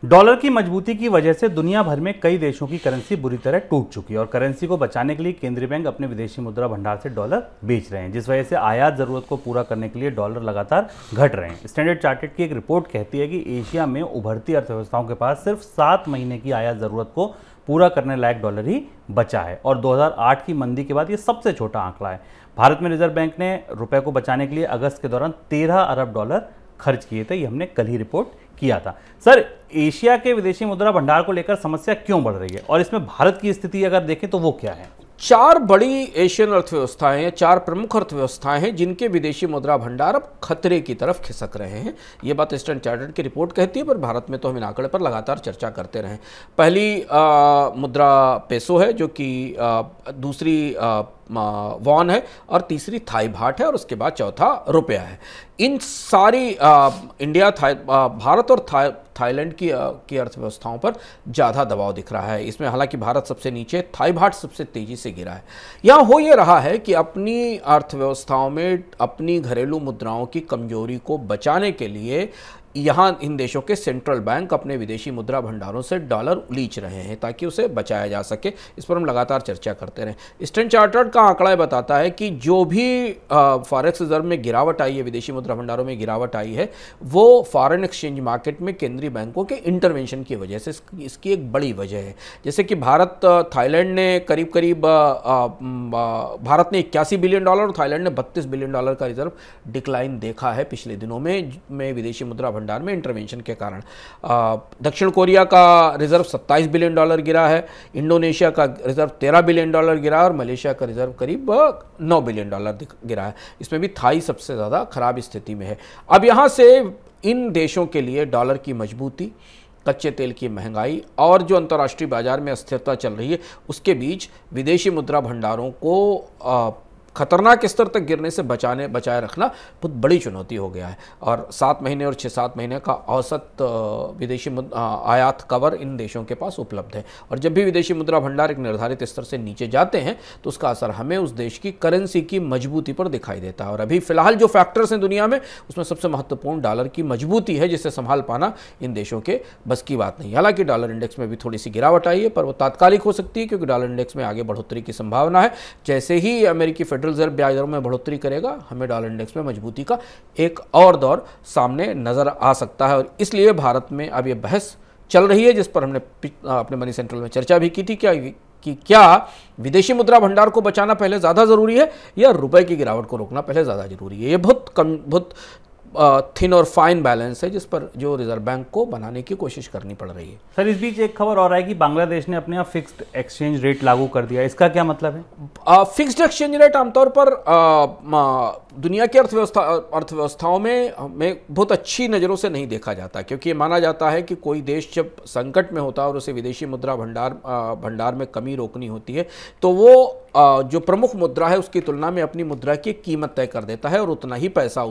Dollar की मजबूती की वजह से दुनिया भर में कई देशों की करेंसी बुरी तरह टूट चुकी है और करेंसी को बचाने के लिए केंद्रीय बैंक अपने विदेशी मुद्रा भंडार से डॉलर बेच रहे हैं, जिस वजह से आयात जरूरत को पूरा करने के लिए डॉलर लगातार घट रहे हैं। स्टैंडर्ड चार्टर्ड की एक रिपोर्ट कहती है कि एशिया में उभरती अर्थव्यवस्थाओं के पास सिर्फ 7 महीने की आयात जरूरत को पूरा करने लायक डॉलर ही बचा है और 2008 की मंदी के बाद ये सबसे छोटा आंकड़ा है। भारत में रिजर्व बैंक ने रुपए को बचाने के लिए अगस्त के दौरान 13 अरब डॉलर खर्च किए थे। ये हमने कल ही रिपोर्ट किया था। सर, एशिया के विदेशी मुद्रा भंडार को लेकर समस्या क्यों बढ़ रही है और इसमें भारत की स्थिति अगर देखें तो वो क्या है? 4 बड़ी एशियन अर्थव्यवस्थाएं हैं, 4 प्रमुख अर्थव्यवस्थाएं हैं जिनके विदेशी मुद्रा भंडार अब खतरे की तरफ खिसक रहे हैं। ये बात स्टैंडर्ड चार्टर्ड की रिपोर्ट कहती है, पर भारत में तो हम इन आंकड़े पर लगातार चर्चा करते रहे। पहली मुद्रा पेसो है, जो कि दूसरी वॉन है और तीसरी थाई बाट है और उसके बाद चौथा रुपया है। इन सारी इंडिया, भारत और थाईलैंड की अर्थव्यवस्थाओं पर ज़्यादा दबाव दिख रहा है। इसमें हालांकि भारत सबसे नीचे, थाई बाट सबसे तेज़ी से गिरा है। यहाँ हो ये रहा है कि अपनी अर्थव्यवस्थाओं में अपनी घरेलू मुद्राओं की कमजोरी को बचाने के लिए यहाँ इन देशों के सेंट्रल बैंक अपने विदेशी मुद्रा भंडारों से डॉलर उलीच रहे हैं ताकि उसे बचाया जा सके। इस पर हम लगातार चर्चा करते रहे। स्टैंडर्ड चार्टर्ड का आंकड़ा बताता है कि जो भी फॉरेक्स रिजर्व में गिरावट आई है, विदेशी मुद्रा भंडारों में गिरावट आई है, वो फॉरेन एक्सचेंज मार्केट में केंद्रीय बैंकों के इंटरवेंशन की वजह से इसकी एक बड़ी वजह है। जैसे कि थाईलैंड ने करीब भारत ने 81 बिलियन डॉलर और थाईलैंड ने 32 बिलियन डॉलर का रिजर्व डिक्लाइन देखा है पिछले दिनों में विदेशी मुद्रा भंडार में इंटरवेंशन के कारण। दक्षिण कोरिया का रिजर्व 27 बिलियन डॉलर गिरा है, इंडोनेशिया का रिजर्व 13 बिलियन डॉलर गिरा है और मलेशिया का रिजर्व करीब 9 बिलियन डॉलर गिरा है। इसमें भी थाई सबसे ज़्यादा खराब स्थिति में है। अब यहाँ से इन देशों के लिए डॉलर की मजबूती, कच्चे तेल की महंगाई और जो अंतर्राष्ट्रीय बाजार में अस्थिरता चल रही है, उसके बीच विदेशी मुद्रा भंडारों को खतरनाक स्तर तक गिरने से बचाए रखना बहुत बड़ी चुनौती हो गया है। और 7 महीने और 6-7 महीने का औसत विदेशी आयात कवर इन देशों के पास उपलब्ध है और जब भी विदेशी मुद्रा भंडार एक निर्धारित स्तर से नीचे जाते हैं तो उसका असर हमें उस देश की करेंसी की मजबूती पर दिखाई देता है। और अभी फिलहाल जो फैक्टर्स हैं दुनिया में, उसमें सबसे महत्वपूर्ण डॉलर की मजबूती है, जिसे संभाल पाना इन देशों के बस की बात नहीं। हालांकि डॉलर इंडेक्स में भी थोड़ी सी गिरावट आई है, पर वो तात्कालिक हो सकती है क्योंकि डॉलर इंडेक्स में आगे बढ़ोतरी की संभावना है। जैसे ही अमेरिकी फेडरल रिजर्व ब्याज दरों में बढ़ोतरी करेगा, हमें डॉलर इंडेक्स में मजबूती का एक और दौर सामने नजर आ सकता है। और इसलिए भारत में अब यह बहस चल रही है, जिस पर हमने अपने मनी सेंट्रल में चर्चा भी की थी कि क्या विदेशी मुद्रा भंडार को बचाना पहले ज़्यादा ज़रूरी है या रुपए की गिरावट को रोकना पहले ज़्यादा ज़रूरी है। ये बहुत थिन और फाइन बैलेंस है जिस पर जो रिजर्व बैंक को बनाने की कोशिश करनी पड़ रही है। सर, इस बीच एक खबर और है कि बांग्लादेश ने अपने यहाँ फिक्स्ड एक्सचेंज रेट लागू कर दिया। इसका क्या मतलब है? फिक्स्ड एक्सचेंज रेट आमतौर पर दुनिया की अर्थव्यवस्थाओं में बहुत अच्छी नज़रों से नहीं देखा जाता, क्योंकि ये माना जाता है कि कोई देश जब संकट में होता है और उसे विदेशी मुद्रा भंडार में कमी रोकनी होती है तो वो जो प्रमुख मुद्रा है उसकी तुलना में अपनी मुद्रा की कीमत तय कर देता है और उतना ही पैसा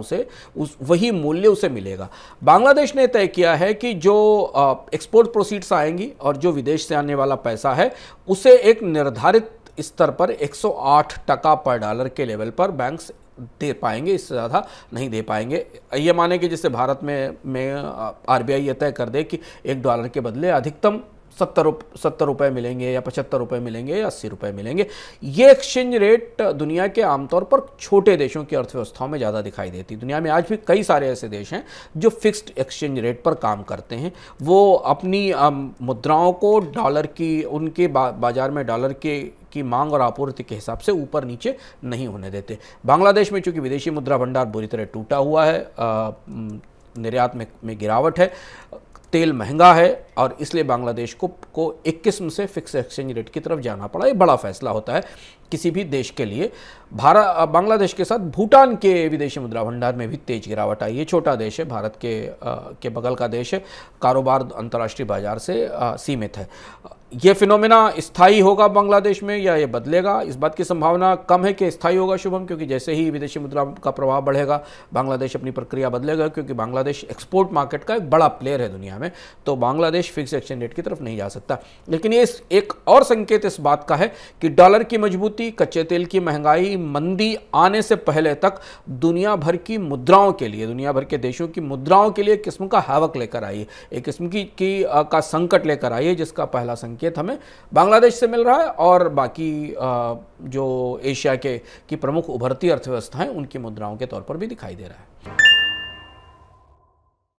वही मूल्य उसे मिलेगा। बांग्लादेश ने तय किया है कि जो एक्सपोर्ट प्रोसीड्स आएंगी और जो विदेश से आने वाला पैसा है उसे एक निर्धारित स्तर पर 108% पर डॉलर के लेवल पर बैंक्स दे पाएंगे, इससे ज़्यादा नहीं दे पाएंगे। ये माने कि जैसे भारत में आरबीआई ये तय कर दे कि $1 के बदले अधिकतम 70 रुपये मिलेंगे या 75 रुपये मिलेंगे या 80 रुपये मिलेंगे। ये एक्सचेंज रेट दुनिया के आमतौर पर छोटे देशों की अर्थव्यवस्थाओं में ज़्यादा दिखाई देती है। दुनिया में आज भी कई सारे ऐसे देश हैं जो फिक्स्ड एक्सचेंज रेट पर काम करते हैं। वो अपनी मुद्राओं को डॉलर की, उनके बाजार में डॉलर की मांग और आपूर्ति के हिसाब से ऊपर नीचे नहीं होने देते। बांग्लादेश में चूंकि विदेशी मुद्रा भंडार बुरी तरह टूटा हुआ है, निर्यात में गिरावट है, तेल महंगा है और इसलिए बांग्लादेश को एक किस्म से फिक्स एक्सचेंज रेट की तरफ जाना पड़ा। ये बड़ा फैसला होता है किसी भी देश के लिए। बांग्लादेश के साथ भूटान के विदेशी मुद्रा भंडार में भी तेज गिरावट आई है। छोटा देश है, भारत के बगल का देश है, कारोबार अंतर्राष्ट्रीय बाजार से सीमित है। ये फिनोमेना स्थायी होगा बांग्लादेश में या ये बदलेगा, इस बात की संभावना कम है कि स्थायी होगा शुभम, क्योंकि जैसे ही विदेशी मुद्रा का प्रभाव बढ़ेगा बांग्लादेश अपनी प्रक्रिया बदलेगा, क्योंकि बांग्लादेश एक्सपोर्ट मार्केट का एक बड़ा प्लेयर है दुनिया में। तो Bangladesh Bangladesh fix exchange rate की तरफ नहीं जा सकता। लेकिन ये एक और संकेत इस बात का है कि डॉलर की मजबूती, कच्चे तेल की महंगाई, मंदी आने से पहले तक दुनिया भर की मुद्राओं के लिए, दुनिया भर के देशों की मुद्राओं के लिए एक किस्म का हैवक लेकर आई है, एक किस्म का संकट लेकर आई है, जिसका पहला संकेत हमें बांग्लादेश से मिल रहा है और बाकी जो एशिया की प्रमुख उभरती अर्थव्यवस्थाएं उनकी मुद्राओं के तौर पर भी दिखाई दे रहा है।